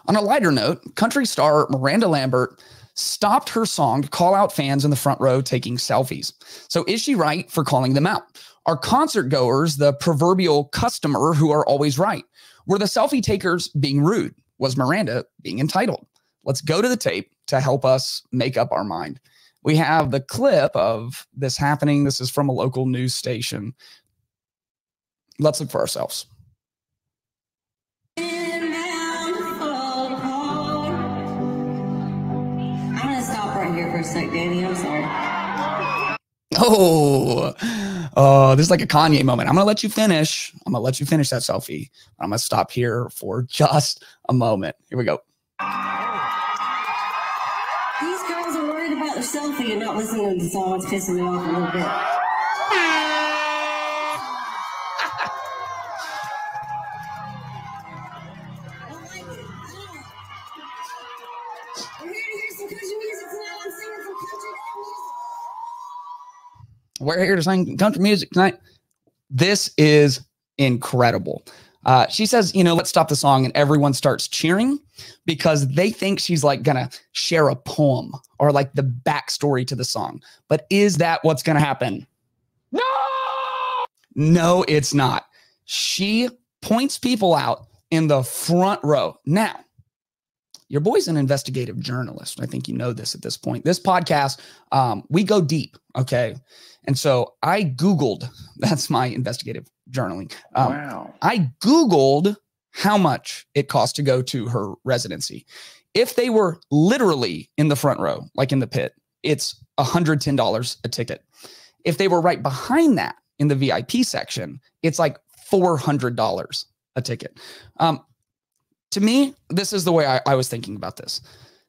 On a lighter note, country star Miranda Lambert stopped her song to call out fans in the front row taking selfies. So is she right for calling them out? Are concert goers the proverbial customer who are always right? Were the selfie takers being rude? Was Miranda being entitled? Let's go to the tape to help us make up our mind. We have the clip of this happening. This is from a local news station. Let's look for ourselves. For a sec, Danny, I'm sorry. This is like a Kanye moment. I'm going to let you finish. I'm going to let you finish that selfie. I'm going to stop here for just a moment. Here we go. These girls are worried about their selfie and not listening to the song. It's pissing me off a little bit. We're here to sing country music tonight. This is incredible. She says, let's stop the song, and everyone starts cheering because they think she's like gonna share a poem or like the backstory to the song. But is that what's gonna happen? No, it's not. She points people out in the front row. Now, your boy's an investigative journalist. I think you know this at this point. This podcast, we go deep, okay? And so I Googled, that's my investigative journaling. Wow. I Googled how much it cost to go to her residency. If they were literally in the front row, like in the pit, it's $110 a ticket. If they were right behind that in the VIP section, it's like $400 a ticket. To me, this is the way I was thinking about this.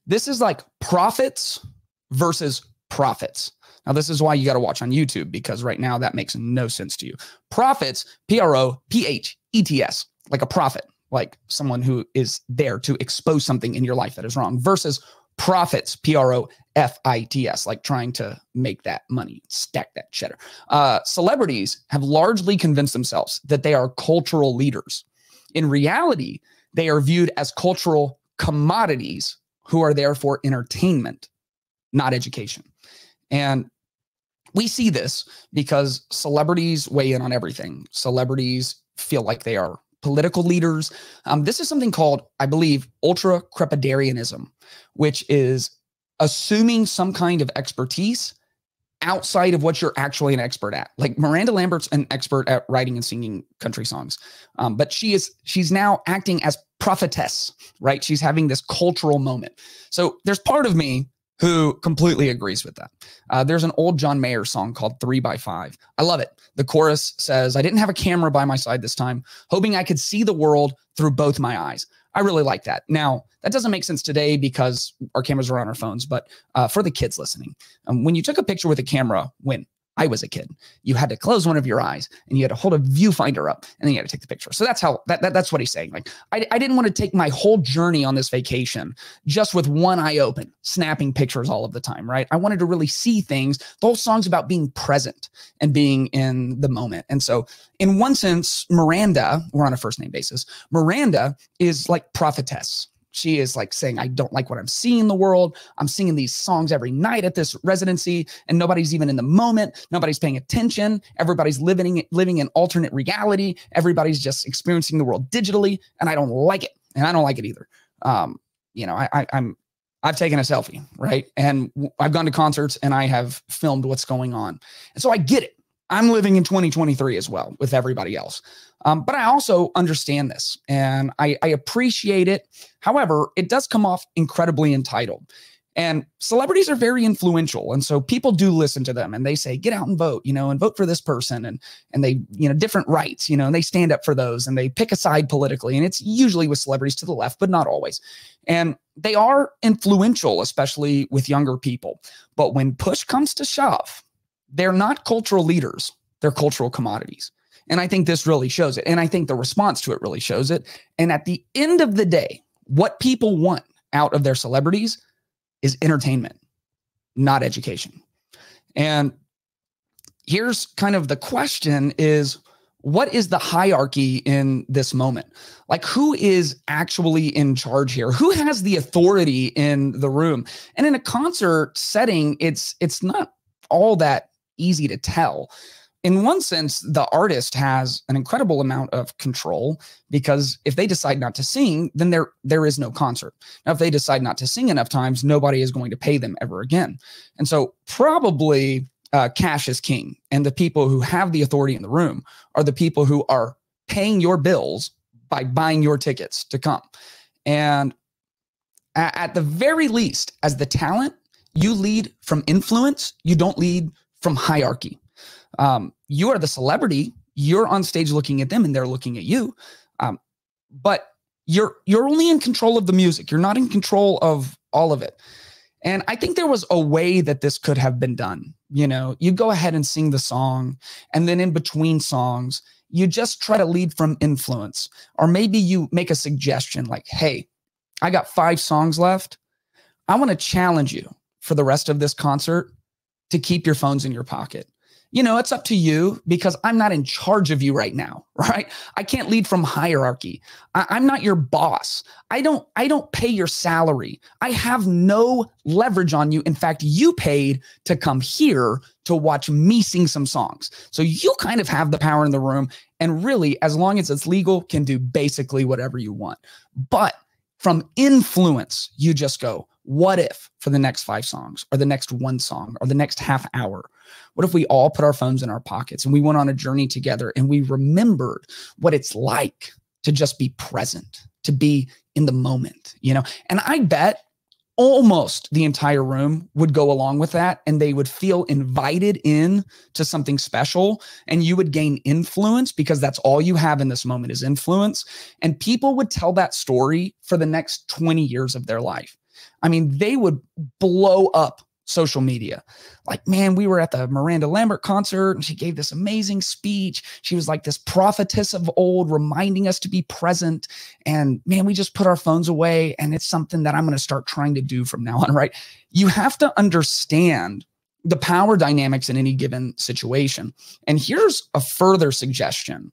This is like profits versus profits. Now, this is why you got to watch on YouTube, because right now that makes no sense to you. Profits, P-R-O-P-H-E-T-S, like a prophet, like someone who is there to expose something in your life that is wrong, versus profits, P-R-O-F-I-T-S, like trying to make that money, stack that cheddar. Celebrities have largely convinced themselves that they are cultural leaders. In reality, they are viewed as cultural commodities who are there for entertainment, not education. And we see this because celebrities weigh in on everything. Celebrities feel like they are political leaders. This is something called, I believe, ultra-crepidarianism, which is assuming some kind of expertise outside of what you're actually an expert at. Like Miranda Lambert's an expert at writing and singing country songs. But she's now acting as prophetess, right? She's having this cultural moment. So there's part of me who completely agrees with that. There's an old John Mayer song called 3x5. I love it. The chorus says, "I didn't have a camera by my side this time, hoping I could see the world through both my eyes." I really like that. Now, that doesn't make sense today because our cameras are on our phones, but for the kids listening, when you took a picture with a camera when I was a kid, you had to close one of your eyes and you had to hold a viewfinder up and then you had to take the picture. So that's how that's what he's saying. Like, I didn't want to take my whole journey on this vacation just with one eye open, snapping pictures all of the time, right? I wanted to really see things. The whole song's about being present and being in the moment. And so in one sense, Miranda, we're on a first name basis, Miranda is like prophetess. She is like saying, I don't like what I'm seeing in the world. I'm singing these songs every night at this residency and nobody's even in the moment. Nobody's paying attention. Everybody's living in alternate reality. Everybody's just experiencing the world digitally. And I don't like it. And I don't like it either. I've taken a selfie, right? And I've gone to concerts and I have filmed what's going on. And so I get it. I'm living in 2023 as well with everybody else. But I also understand this and I appreciate it. However, it does come off incredibly entitled. And celebrities are very influential. And so people do listen to them and they say, get out and vote, and vote for this person. And they, different rights, and they stand up for those and they pick a side politically. And it's usually with celebrities to the left, but not always. And they are influential, especially with younger people. But when push comes to shove, they're not cultural leaders. They're cultural commodities. And I think this really shows it. And I think the response to it really shows it. And at the end of the day, what people want out of their celebrities is entertainment, not education. And here's kind of the question is, what is the hierarchy in this moment? Like, who is actually in charge here? Who has the authority in the room? And in a concert setting, it's not all that easy to tell. In one sense, the artist has an incredible amount of control, because if they decide not to sing, then there is no concert. Now, if they decide not to sing enough times, nobody is going to pay them ever again. And so probably cash is king. And the people who have the authority in the room are the people who are paying your bills by buying your tickets to come. And at the very least, as the talent, you lead from influence. You don't lead from hierarchy. You are the celebrity. You're on stage looking at them and they're looking at you. But you're only in control of the music. You're not in control of all of it. And I think there was a way that this could have been done. You know, you go ahead and sing the song, and then in between songs, you just try to lead from influence. Or maybe you make a suggestion like, hey, I got 5 songs left. I want to challenge you for the rest of this concert to keep your phones in your pocket. You know, it's up to you, because I'm not in charge of you right now, right? I can't lead from hierarchy. I'm not your boss. I don't pay your salary. I have no leverage on you. In fact, you paid to come here to watch me sing some songs. So you kind of have the power in the room, and really, as long as it's legal, can do basically whatever you want. But from influence, you just go, what if for the next 5 songs, or the next 1 song, or the next half hour, what if we all put our phones in our pockets and we went on a journey together, and we remembered what it's like to just be present, to be in the moment, you know? And I bet almost the entire room would go along with that, and they would feel invited in to something special, and you would gain influence, because that's all you have in this moment is influence. And people would tell that story for the next 20 years of their life. I mean, they would blow up social media. Like, man, we were at the Miranda Lambert concert, and she gave this amazing speech. She was like this prophetess of old, reminding us to be present. And man, we just put our phones away, and it's something that I'm going to start trying to do from now on, right? You have to understand the power dynamics in any given situation. And here's a further suggestion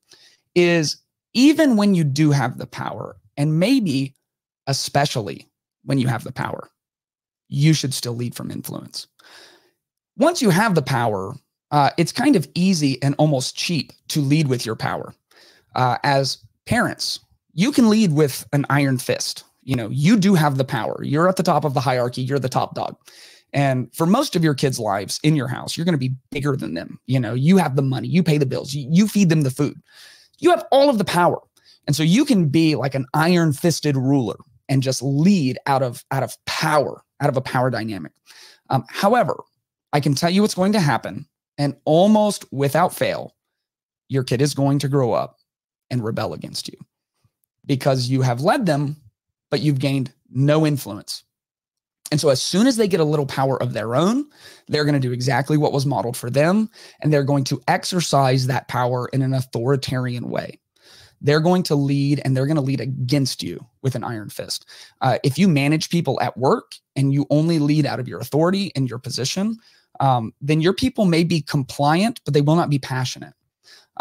is, even when you do have the power, and maybe especially when you have the power, you should still lead from influence. Once you have the power, it's kind of easy and almost cheap to lead with your power. As parents, you can lead with an iron fist. You know, you do have the power. You're at the top of the hierarchy. You're the top dog. And for most of your kids' lives in your house, you're going to be bigger than them. You know, you have the money, you pay the bills, you feed them the food. You have all of the power. And so you can be like an iron-fisted ruler and just lead out of power, out of a power dynamic. However, I can tell you what's going to happen, and almost without fail, your kid is going to grow up and rebel against you, because you have led them, but you've gained no influence. And so as soon as they get a little power of their own, they're going to do exactly what was modeled for them, and they're going to exercise that power in an authoritarian way. They're going to lead, and they're going to lead against you with an iron fist. If you manage people at work and you only lead out of your authority and your position, then your people may be compliant, but they will not be passionate.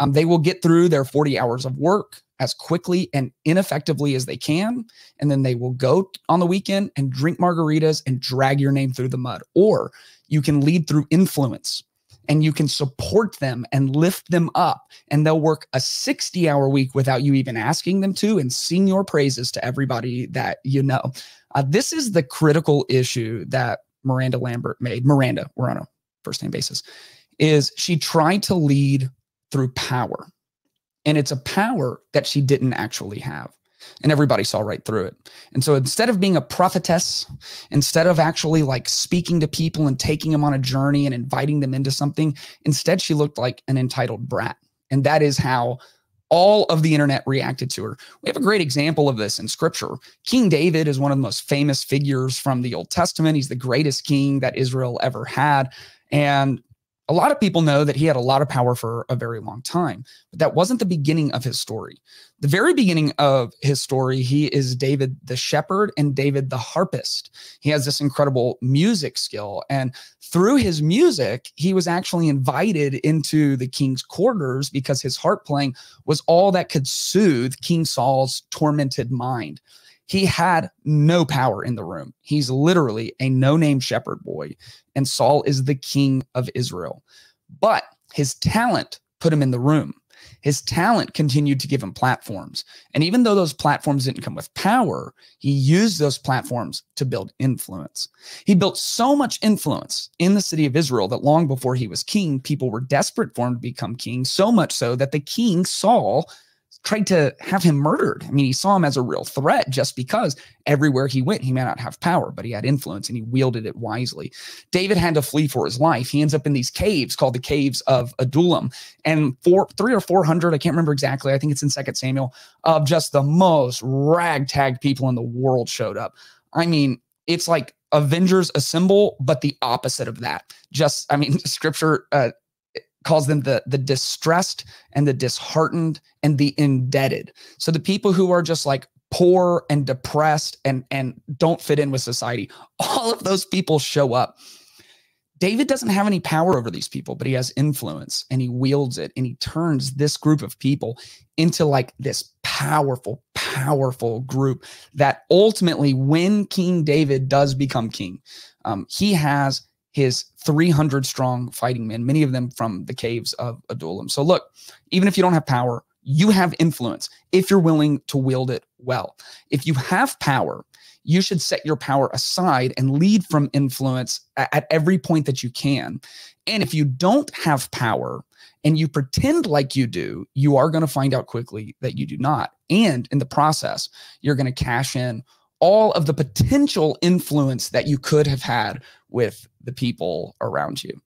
They will get through their 40 hours of work as quickly and ineffectively as they can, and then they will go on the weekend and drink margaritas and drag your name through the mud. Or you can lead through influence, and you can support them and lift them up, and they'll work a 60-hour week without you even asking them to, and sing your praises to everybody that you know. This is the critical issue that Miranda Lambert made. Miranda, we're on a first-name basis, is she tried to lead through power. And it's a power that she didn't actually have. And everybody saw right through it. And so instead of being a prophetess, instead of actually like speaking to people and taking them on a journey and inviting them into something, instead she looked like an entitled brat. And that is how all of the internet reacted to her. We have a great example of this in scripture. King David is one of the most famous figures from the Old Testament. He's the greatest king that Israel ever had. And A lot of people know that he had a lot of power for a very long time, but that wasn't the beginning of his story. The very beginning of his story, he is David the shepherd and David the harpist. He has this incredible music skill. And through his music, he was actually invited into the king's quarters because his harp playing was all that could soothe King Saul's tormented mind. He had no power in the room. He's literally a no-name shepherd boy, and Saul is the king of Israel. But his talent put him in the room. His talent continued to give him platforms. And even though those platforms didn't come with power, he used those platforms to build influence. He built so much influence in the city of Israel that long before he was king, people were desperate for him to become king, so much so that the king, Saul, tried to have him murdered. I mean, he saw him as a real threat just because everywhere he went, he may not have power, but he had influence and he wielded it wisely. David had to flee for his life. He ends up in these caves called the caves of Adullam. And 300 or 400, I can't remember exactly, I think it's in 2 Samuel, of just the most ragtag people in the world showed up. I mean, it's like Avengers Assemble, but the opposite of that. Scripture calls them the distressed and the disheartened and the indebted. So the people who are just like poor and depressed and don't fit in with society, all of those people show up. David doesn't have any power over these people, but he has influence and he wields it, and he turns this group of people into like this powerful, powerful group that ultimately, when King David does become king, he has his 300 strong fighting men, many of them from the caves of Adullam. So look, even if you don't have power, you have influence if you're willing to wield it well. If you have power, you should set your power aside and lead from influence at every point that you can. And if you don't have power and you pretend like you do, you are going to find out quickly that you do not. And in the process, you're going to cash in all of the potential influence that you could have had with the people around you.